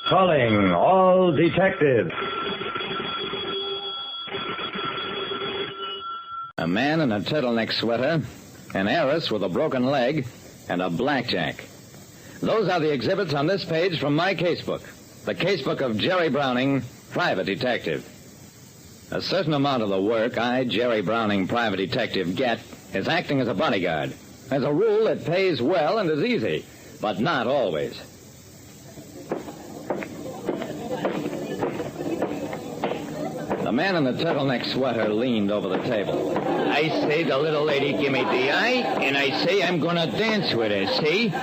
Calling all detectives. A man in a turtleneck sweater, an heiress with a broken leg, and a blackjack. Those are the exhibits on this page from my casebook. The casebook of Jerry Browning, private detective. A certain amount of the work I, Jerry Browning, private detective, get is acting as a bodyguard. As a rule, it pays well and is easy, but not always. The man in the turtleneck sweater leaned over the table. I say the little lady give me the eye, and I say I'm going to dance with her, see?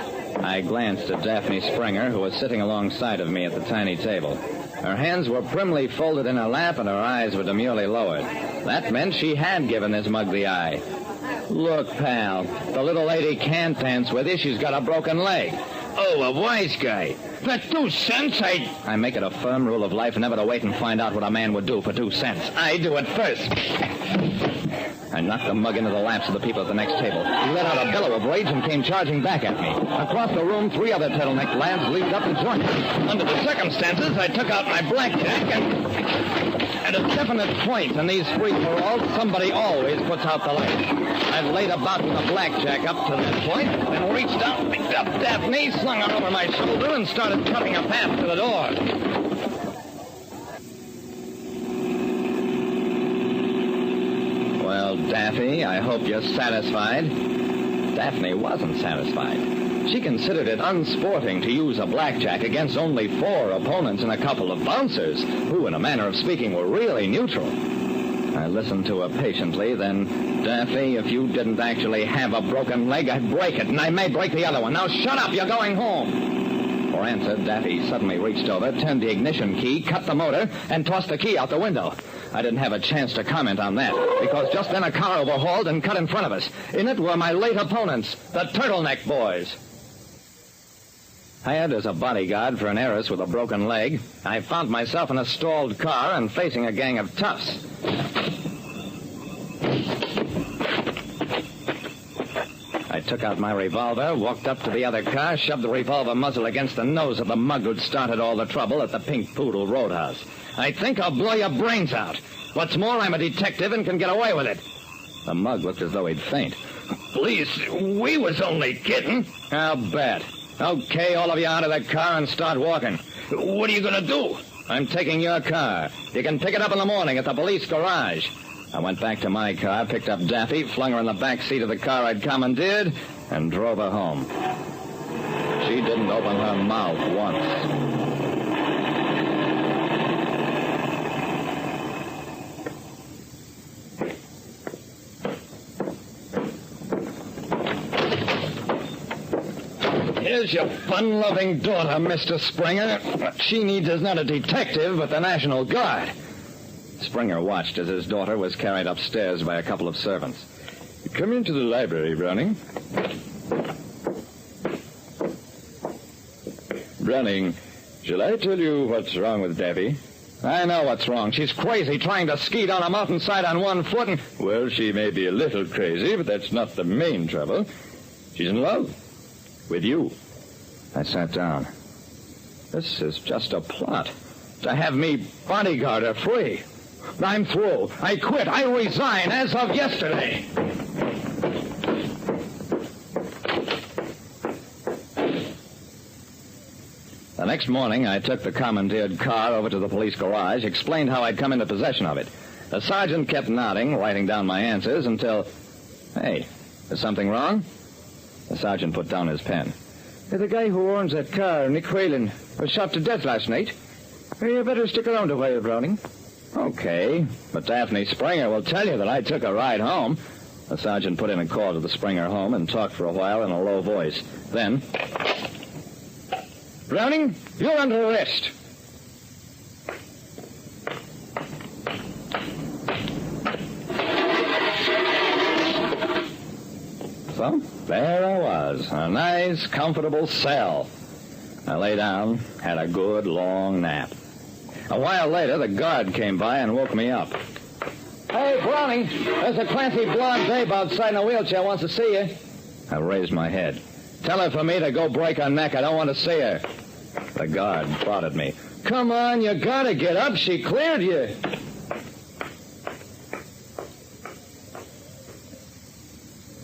I glanced at Daphne Springer, who was sitting alongside of me at the tiny table. Her hands were primly folded in her lap, and her eyes were demurely lowered. That meant she had given this mug the eye. Look, pal, the little lady can't dance with you. She's got a broken leg. Oh, a wise guy. For 2 cents, I make it a firm rule of life never to wait and find out what a man would do for 2 cents. I do it first. I knocked the mug into the laps of the people at the next table. He let out a bellow of rage and came charging back at me. Across the room, 3 other turtleneck lads leaped up and joined me. Under the circumstances, I took out my blackjack and... At a definite point in these free-for-alls, somebody always puts out the light. I laid about with a blackjack up to that point, then reached out, picked up Daphne, slung her over my shoulder, and started cutting a path to the door. Well, Daphne, I hope you're satisfied. Daphne wasn't satisfied. She considered it unsporting to use a blackjack against only 4 opponents and a couple of bouncers, who, in a manner of speaking, were really neutral. I listened to her patiently, then, Daphne, if you didn't actually have a broken leg, I'd break it, and I may break the other one. Now shut up, you're going home. For answer, Daphne suddenly reached over, turned the ignition key, cut the motor, and tossed the key out the window. I didn't have a chance to comment on that, because just then a car overhauled and cut in front of us. In it were my late opponents, the Turtleneck Boys. Hired as a bodyguard for an heiress with a broken leg, I found myself in a stalled car and facing a gang of toughs. I took out my revolver, walked up to the other car, shoved the revolver muzzle against the nose of the mug who'd started all the trouble at the Pink Poodle Roadhouse. I think I'll blow your brains out. What's more, I'm a detective and can get away with it. The mug looked as though he'd faint. Please, we was only kidding. I'll bet. Okay, all of you out of the car and start walking. What are you going to do? I'm taking your car. You can pick it up in the morning at the police garage. I went back to my car, picked up Daffy, flung her in the back seat of the car I'd commandeered, and drove her home. She didn't open her mouth once. Here's your fun-loving daughter, Mr. Springer. What she needs is not a detective, but the National Guard. Springer watched as his daughter was carried upstairs by a couple of servants. Come into the library, Browning. Browning, shall I tell you what's wrong with Daffy? I know what's wrong. She's crazy, trying to ski down a mountainside on one foot and... Well, she may be a little crazy, but that's not the main trouble. She's in love. With you. I sat down. This is just a plot. To have me bodyguard her free. I'm through. I quit. I resign as of yesterday. The next morning, I took the commandeered car over to the police garage, explained how I'd come into possession of it. The sergeant kept nodding, writing down my answers until... Hey, is something wrong? The sergeant put down his pen. The guy who owns that car, Nick Whalen, was shot to death last night. You better stick around a while, Browning. Okay, but Daphne Springer will tell you that I took a ride home. The sergeant put in a call to the Springer home and talked for a while in a low voice. Then, Browning, you're under arrest. So, there I was, a nice, comfortable cell. I lay down, had a good, long nap. A while later, the guard came by and woke me up. Hey, Browning, there's a classy blonde babe outside in a wheelchair wants to see you. I raised my head. Tell her for me to go break her neck. I don't want to see her. The guard prodded me. Come on, you gotta get up. She cleared you.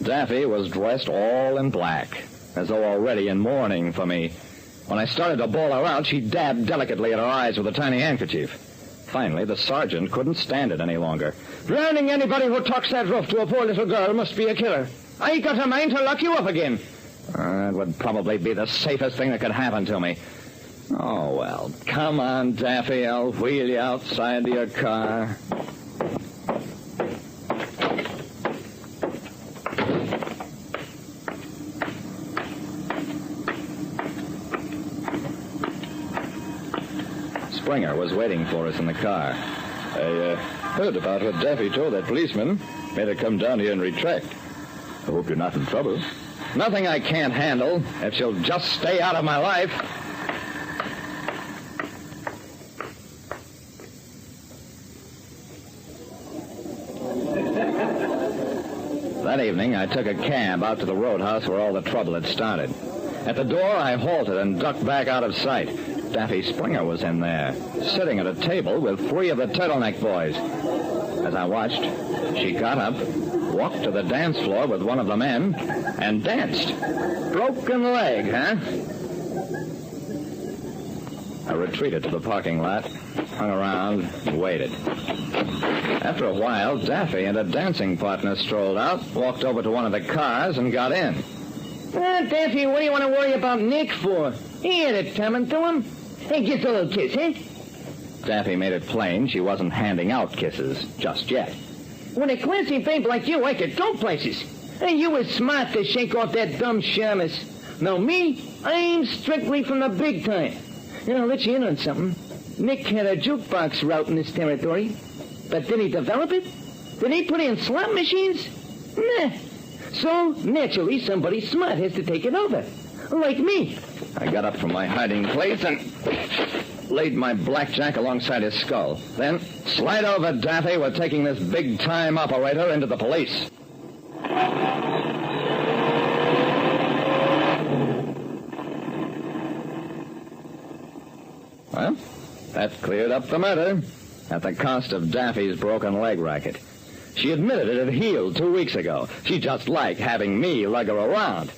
Daffy was dressed all in black, as though already in mourning for me. When I started to bawl her out, she dabbed delicately at her eyes with a tiny handkerchief. Finally, the sergeant couldn't stand it any longer. Drowning anybody who talks that rough to a poor little girl must be a killer. I got a mind to lock you up again. It would probably be the safest thing that could happen to me. Oh, well, come on, Daffy. I'll wheel you outside to your car. Springer was waiting for us in the car. I heard about what Daffy told that policeman. Made her come down here and retract. I hope you're not in trouble. Nothing I can't handle, if she'll just stay out of my life. That evening, I took a cab out to the roadhouse where all the trouble had started. At the door, I halted and ducked back out of sight. Daffy Springer was in there, sitting at a table with 3 of the turtleneck boys. As I watched, she got up, walked to the dance floor with one of the men, and danced. Broken leg, huh? I retreated to the parking lot, hung around, and waited. After a while, Daffy and a dancing partner strolled out, walked over to one of the cars, and got in. Daffy, what do you want to worry about Nick for? He had it coming to him. Hey, just a little kiss, eh? Daffy made it plain she wasn't handing out kisses just yet. With a classy babe like you, I could go places. And you was smart to shake off that dumb shamus. Now, me, I'm strictly from the big time. And I'll let you in on something. Nick had a jukebox route in this territory. But did he develop it? Did he put in slot machines? Nah. So, naturally, somebody smart has to take it over. Like me. I got up from my hiding place and laid my blackjack alongside his skull. Then, slide over, Daffy. We're taking this big-time operator into the police. Well, that cleared up the matter at the cost of Daffy's broken leg racket. She admitted it had healed 2 weeks ago. She just liked having me lug her around.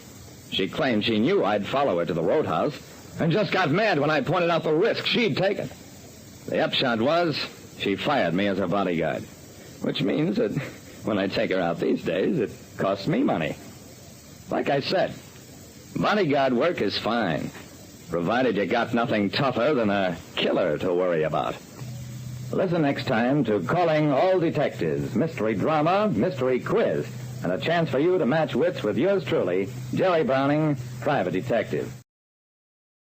She claimed she knew I'd follow her to the roadhouse and just got mad when I pointed out the risk she'd taken. The upshot was she fired me as her bodyguard, which means that when I take her out these days, it costs me money. Like I said, bodyguard work is fine, provided you got nothing tougher than a killer to worry about. Listen next time to Calling All Detectives, mystery drama, mystery quiz, and a chance for you to match wits with yours truly, Jerry Browning, private detective.